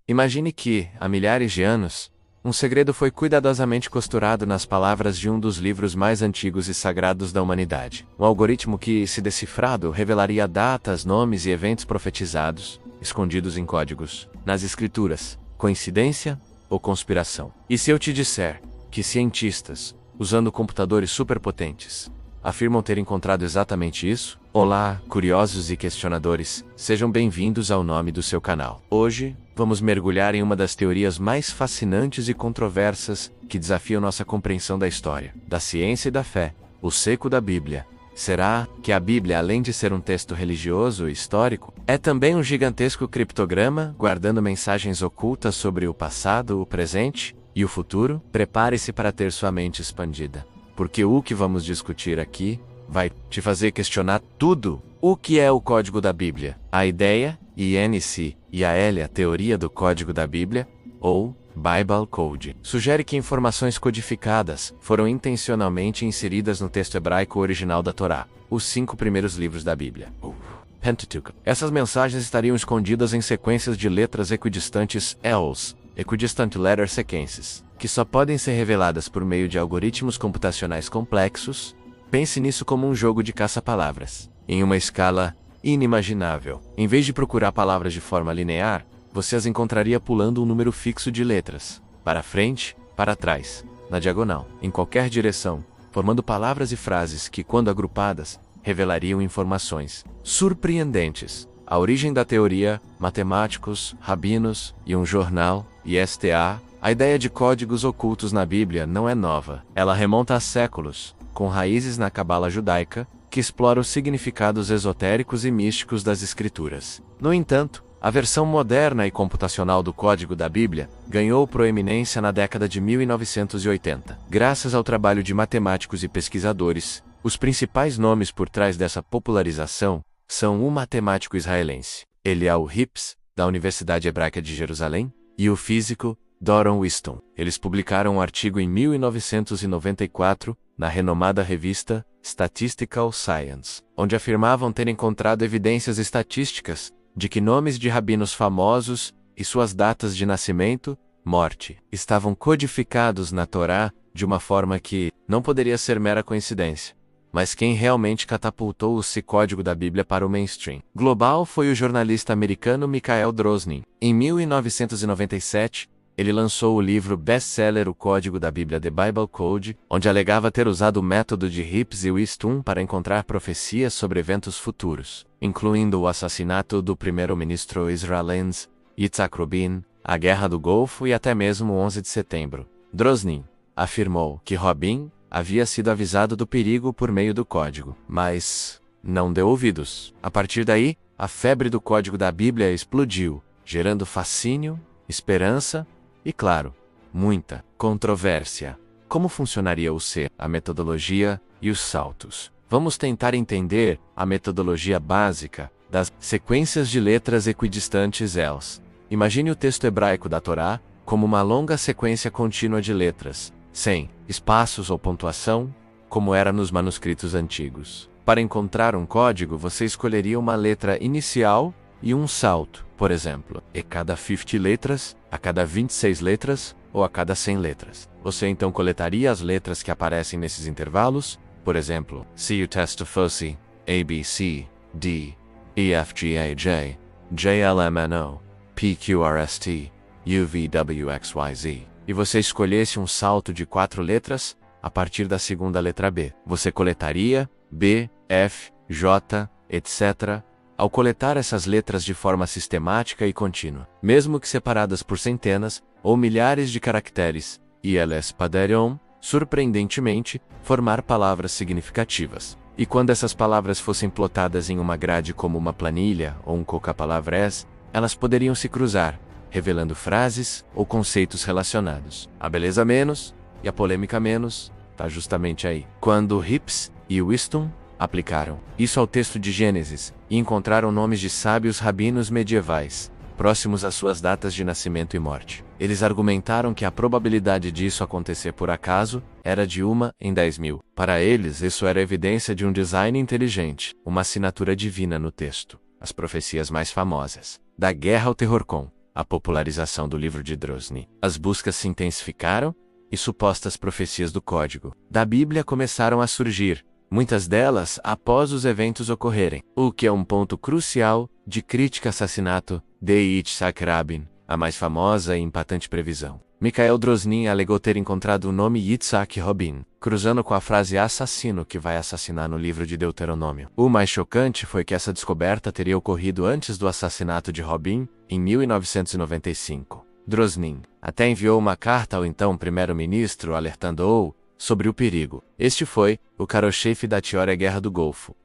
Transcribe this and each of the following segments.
Imagine que, há milhares de anos, um segredo foi cuidadosamente costurado nas palavras de um dos livros mais antigos e sagrados da humanidade. Um algoritmo que, se decifrado, revelaria datas, nomes e eventos profetizados, escondidos em códigos, nas escrituras. Coincidência ou conspiração? E se eu te disser que cientistas, usando computadores superpotentes, afirmam ter encontrado exatamente isso? Olá, curiosos e questionadores, sejam bem-vindos ao nome do seu canal. Hoje, vamos mergulhar em uma das teorias mais fascinantes e controversas que desafiam nossa compreensão da história, da ciência e da fé, o seco da Bíblia. Será que a Bíblia, além de ser um texto religioso e histórico, é também um gigantesco criptograma, guardando mensagens ocultas sobre o passado, o presente e o futuro? Prepare-se para ter sua mente expandida, porque o que vamos discutir aqui vai te fazer questionar tudo. O que é o Código da Bíblia? A ideia, INC, e a L, a teoria do Código da Bíblia, ou Bible Code, sugere que informações codificadas foram intencionalmente inseridas no texto hebraico original da Torá, os 5 primeiros livros da Bíblia, o Pentateuch. Essas mensagens estariam escondidas em sequências de letras equidistantes ELS, Equidistant Letter Sequences, que só podem ser reveladas por meio de algoritmos computacionais complexos. Pense nisso como um jogo de caça-palavras, em uma escala inimaginável. Em vez de procurar palavras de forma linear, você as encontraria pulando um número fixo de letras, para frente, para trás, na diagonal, em qualquer direção, formando palavras e frases que, quando agrupadas, revelariam informações surpreendentes. A origem da teoria, matemáticos, rabinos e um jornal, ISTA, a ideia de códigos ocultos na Bíblia não é nova. Ela remonta a séculos, com raízes na cabala judaica, que explora os significados esotéricos e místicos das Escrituras. No entanto, a versão moderna e computacional do Código da Bíblia ganhou proeminência na década de 1980. Graças ao trabalho de matemáticos e pesquisadores, os principais nomes por trás dessa popularização são o matemático israelense Eliyahu Rips, da Universidade Hebraica de Jerusalém, e o físico Doron Whiston. Eles publicaram um artigo em 1994 na renomada revista Statistical Science, onde afirmavam ter encontrado evidências estatísticas de que nomes de rabinos famosos e suas datas de nascimento, morte, estavam codificados na Torá de uma forma que não poderia ser mera coincidência. Mas quem realmente catapultou o código da Bíblia para o mainstream global foi o jornalista americano Michael Drosnin. Em 1997, ele lançou o livro best-seller O Código da Bíblia The Bible Code, onde alegava ter usado o método de Rips e Whiston para encontrar profecias sobre eventos futuros, incluindo o assassinato do primeiro-ministro israelense Yitzhak Rabin, a Guerra do Golfo e até mesmo o 11 de setembro. Drosnin afirmou que Rabin havia sido avisado do perigo por meio do código, mas não deu ouvidos. A partir daí, a febre do Código da Bíblia explodiu, gerando fascínio, esperança e, claro, muita controvérsia. Como funcionaria o C, a metodologia e os saltos? Vamos tentar entender a metodologia básica das sequências de letras equidistantes ELS. Imagine o texto hebraico da Torá como uma longa sequência contínua de letras, sem espaços ou pontuação, como era nos manuscritos antigos. Para encontrar um código, você escolheria uma letra inicial e um salto, por exemplo, a cada 50 letras, a cada 26 letras ou a cada 100 letras. Você então coletaria as letras que aparecem nesses intervalos, por exemplo, CU fosse A, B, C, D, E, F, G, A, J, J, L, M, N, O, P, Q, R, S, T, U, V, W, X, Y, Z. E você escolhesse um salto de 4 letras a partir da segunda letra B. Você coletaria B, F, J, etc., ao coletar essas letras de forma sistemática e contínua, mesmo que separadas por centenas ou milhares de caracteres, e elas poderiam, surpreendentemente, formar palavras significativas. E quando essas palavras fossem plotadas em uma grade como uma planilha ou um coca-palavras, elas poderiam se cruzar, revelando frases ou conceitos relacionados. A beleza menos e a polêmica menos está justamente aí. Quando Rips e Whiston aplicaram isso ao texto de Gênesis e encontraram nomes de sábios rabinos medievais, próximos às suas datas de nascimento e morte. Eles argumentaram que a probabilidade disso acontecer por acaso era de 1 em 10.000. Para eles, isso era evidência de um design inteligente, uma assinatura divina no texto. As profecias mais famosas, da Guerra ao Terror com a popularização do livro de Drozny. As buscas se intensificaram e supostas profecias do Código da Bíblia começaram a surgir, muitas delas após os eventos ocorrerem, o que é um ponto crucial de crítica ao assassinato de Yitzhak Rabin, a mais famosa e impactante previsão. Mikhail Drozny alegou ter encontrado o nome Yitzhak Rabin, cruzando com a frase assassino que vai assassinar no livro de Deuteronômio. O mais chocante foi que essa descoberta teria ocorrido antes do assassinato de Rabin, em 1995. Drozny até enviou uma carta ao então primeiro-ministro alertando-o sobre o perigo. Este foi o carro-chefe da teoria Guerra do Golfo.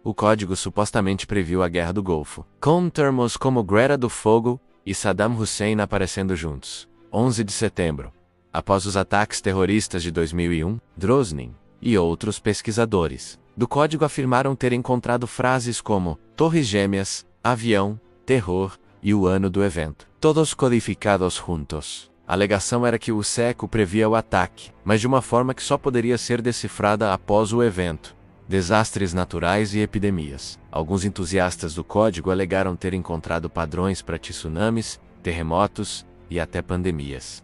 O código supostamente previu a Guerra do Golfo, com termos como Guerra do Fogo e Saddam Hussein aparecendo juntos. 11 de setembro. Após os ataques terroristas de 2001, Drozny e outros pesquisadores do código afirmaram ter encontrado frases como Torres Gêmeas, avião, terror e o ano do evento, todos codificados juntos. A alegação era que o século previa o ataque, mas de uma forma que só poderia ser decifrada após o evento. Desastres naturais e epidemias. Alguns entusiastas do código alegaram ter encontrado padrões para tsunamis, terremotos e até pandemias.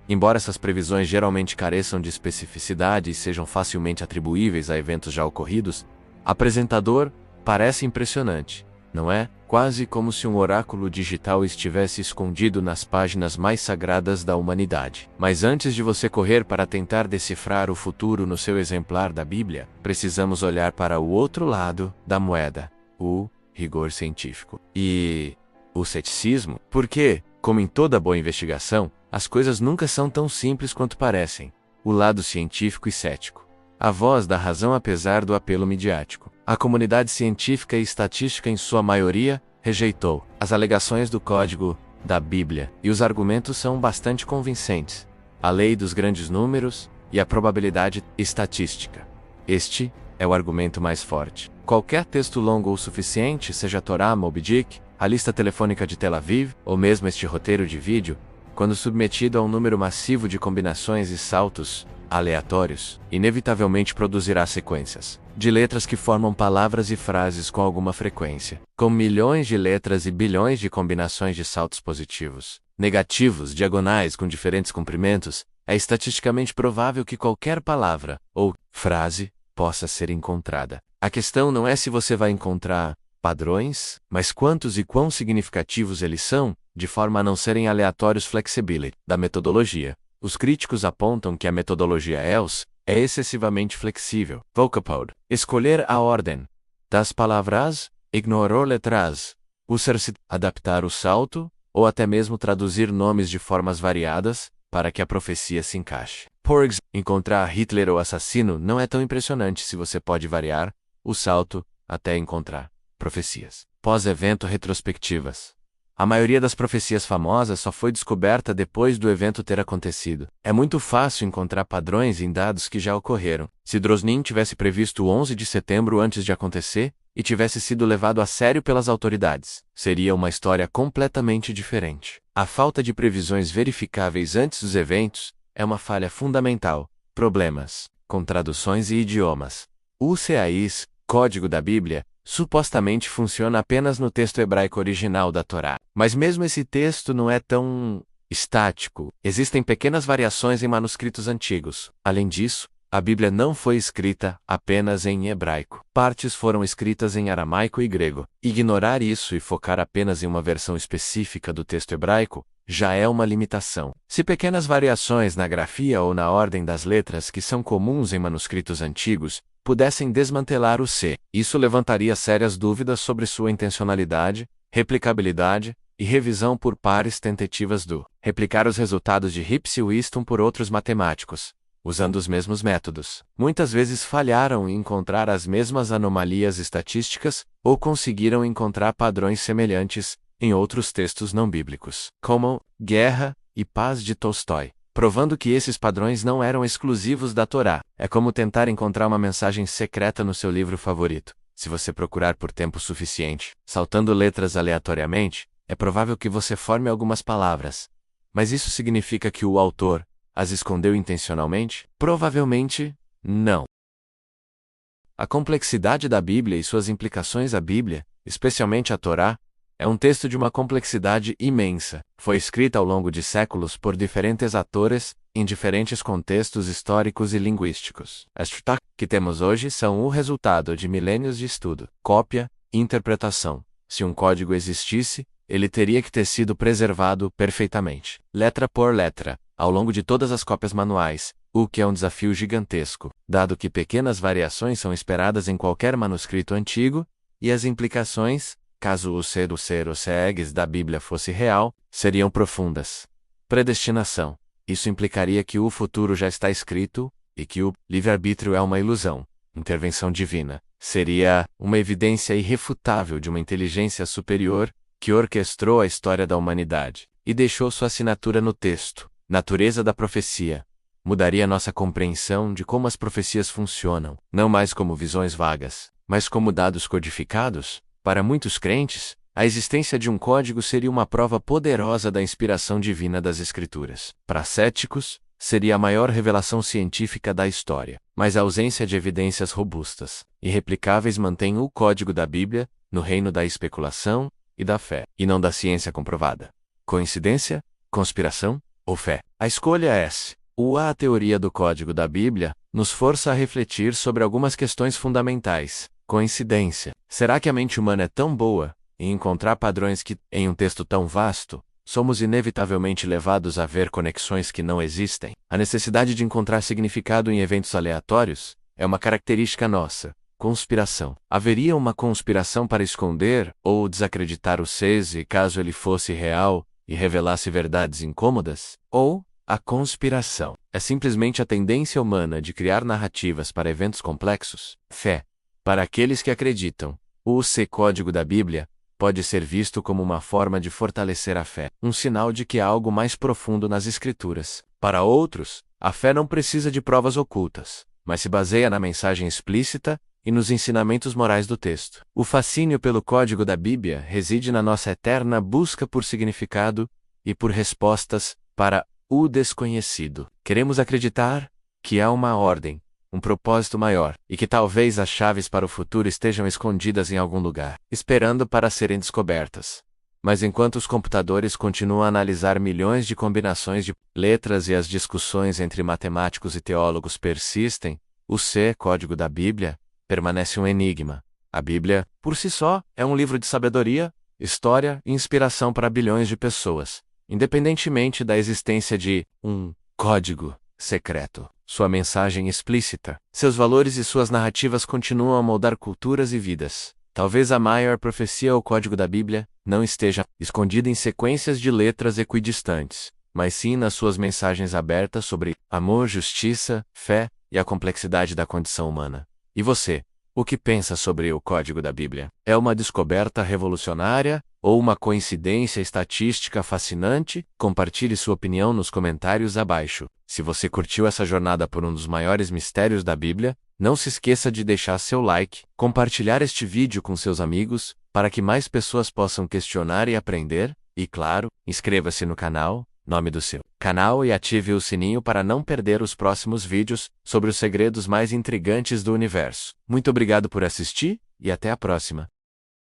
Embora essas previsões geralmente careçam de especificidade e sejam facilmente atribuíveis a eventos já ocorridos, apresentador parece impressionante, não é? Quase como se um oráculo digital estivesse escondido nas páginas mais sagradas da humanidade. Mas antes de você correr para tentar decifrar o futuro no seu exemplar da Bíblia, precisamos olhar para o outro lado da moeda, o rigor científico. E o ceticismo, porque, como em toda boa investigação, as coisas nunca são tão simples quanto parecem. O lado científico e cético. A voz da razão apesar do apelo midiático. A comunidade científica e estatística em sua maioria rejeitou as alegações do Código da Bíblia, e os argumentos são bastante convincentes. A lei dos grandes números e a probabilidade estatística. Este é o argumento mais forte. Qualquer texto longo o suficiente, seja Torá, Moby Dick, a lista telefônica de Tel Aviv, ou mesmo este roteiro de vídeo, quando submetido a um número massivo de combinações e saltos aleatórios, inevitavelmente produzirá sequências de letras que formam palavras e frases com alguma frequência. Com milhões de letras e bilhões de combinações de saltos positivos, negativos, diagonais com diferentes comprimentos, é estatisticamente provável que qualquer palavra ou frase possa ser encontrada. A questão não é se você vai encontrar padrões, mas quantos e quão significativos eles são, de forma a não serem aleatórios. Flexibility da metodologia. Os críticos apontam que a metodologia ELS é excessivamente flexível. Vocapod. Escolher a ordem das palavras, ignorar letras, usar-se, adaptar o salto, ou até mesmo traduzir nomes de formas variadas, para que a profecia se encaixe. Por exemplo, encontrar Hitler ou assassino não é tão impressionante se você pode variar o salto até encontrar profecias. Pós-evento retrospectivas. A maioria das profecias famosas só foi descoberta depois do evento ter acontecido. É muito fácil encontrar padrões em dados que já ocorreram. Se Drozny tivesse previsto o 11 de setembro antes de acontecer, e tivesse sido levado a sério pelas autoridades, seria uma história completamente diferente. A falta de previsões verificáveis antes dos eventos é uma falha fundamental. Problemas com traduções e idiomas. O CAIS, Código da Bíblia, supostamente funciona apenas no texto hebraico original da Torá. Mas mesmo esse texto não é tão estático. Existem pequenas variações em manuscritos antigos. Além disso, a Bíblia não foi escrita apenas em hebraico. Partes foram escritas em aramaico e grego. Ignorar isso e focar apenas em uma versão específica do texto hebraico já é uma limitação. Se pequenas variações na grafia ou na ordem das letras que são comuns em manuscritos antigos pudessem desmantelar o C, isso levantaria sérias dúvidas sobre sua intencionalidade, replicabilidade e revisão por pares tentativas do replicar os resultados de Rips e Whiston por outros matemáticos, usando os mesmos métodos. Muitas vezes falharam em encontrar as mesmas anomalias estatísticas ou conseguiram encontrar padrões semelhantes em outros textos não bíblicos, como Guerra e Paz de Tolstói, provando que esses padrões não eram exclusivos da Torá. É como tentar encontrar uma mensagem secreta no seu livro favorito. Se você procurar por tempo suficiente, saltando letras aleatoriamente, é provável que você forme algumas palavras. Mas isso significa que o autor as escondeu intencionalmente? Provavelmente, não. A complexidade da Bíblia e suas implicações à Bíblia, especialmente a Torá, É um texto de uma complexidade imensa. Foi escrita ao longo de séculos por diferentes atores, em diferentes contextos históricos e linguísticos. As Shutak que temos hoje são o resultado de milênios de estudo, cópia e interpretação. Se um código existisse, ele teria que ter sido preservado perfeitamente, letra por letra, ao longo de todas as cópias manuais, o que é um desafio gigantesco, dado que pequenas variações são esperadas em qualquer manuscrito antigo, e as implicações, caso o pseudo-eggs da Bíblia fosse real, seriam profundas. Predestinação. Isso implicaria que o futuro já está escrito, e que o livre-arbítrio é uma ilusão. Intervenção divina. Seria uma evidência irrefutável de uma inteligência superior, que orquestrou a história da humanidade, e deixou sua assinatura no texto. Natureza da profecia. Mudaria nossa compreensão de como as profecias funcionam, não mais como visões vagas, mas como dados codificados. Para muitos crentes, a existência de um código seria uma prova poderosa da inspiração divina das Escrituras. Para céticos, seria a maior revelação científica da história, mas a ausência de evidências robustas e replicáveis mantém o código da Bíblia no reino da especulação e da fé, e não da ciência comprovada. Coincidência? Conspiração? Ou fé? A escolha é S. A teoria do código da Bíblia nos força a refletir sobre algumas questões fundamentais. Coincidência. Será que a mente humana é tão boa em encontrar padrões que, em um texto tão vasto, somos inevitavelmente levados a ver conexões que não existem? A necessidade de encontrar significado em eventos aleatórios é uma característica nossa. Conspiração. Haveria uma conspiração para esconder ou desacreditar o Sese caso ele fosse real e revelasse verdades incômodas? Ou a conspiração é simplesmente a tendência humana de criar narrativas para eventos complexos? Fé. Para aqueles que acreditam, o código da Bíblia pode ser visto como uma forma de fortalecer a fé, um sinal de que há algo mais profundo nas Escrituras. Para outros, a fé não precisa de provas ocultas, mas se baseia na mensagem explícita e nos ensinamentos morais do texto. O fascínio pelo código da Bíblia reside na nossa eterna busca por significado e por respostas para o desconhecido. Queremos acreditar que há uma ordem, um propósito maior, e que talvez as chaves para o futuro estejam escondidas em algum lugar, esperando para serem descobertas. Mas enquanto os computadores continuam a analisar milhões de combinações de letras e as discussões entre matemáticos e teólogos persistem, o código da Bíblia permanece um enigma. A Bíblia, por si só, é um livro de sabedoria, história e inspiração para bilhões de pessoas, independentemente da existência de um código secreto. Sua mensagem explícita, seus valores e suas narrativas continuam a moldar culturas e vidas. Talvez a maior profecia ou código da Bíblia não esteja escondida em sequências de letras equidistantes, mas sim nas suas mensagens abertas sobre amor, justiça, fé e a complexidade da condição humana. E você? O que pensa sobre o código da Bíblia? É uma descoberta revolucionária ou uma coincidência estatística fascinante? Compartilhe sua opinião nos comentários abaixo. Se você curtiu essa jornada por um dos maiores mistérios da Bíblia, não se esqueça de deixar seu like, compartilhar este vídeo com seus amigos, para que mais pessoas possam questionar e aprender, e claro, inscreva-se no canal, nome do seu canal e ative o sininho para não perder os próximos vídeos sobre os segredos mais intrigantes do universo. Muito obrigado por assistir, e até a próxima.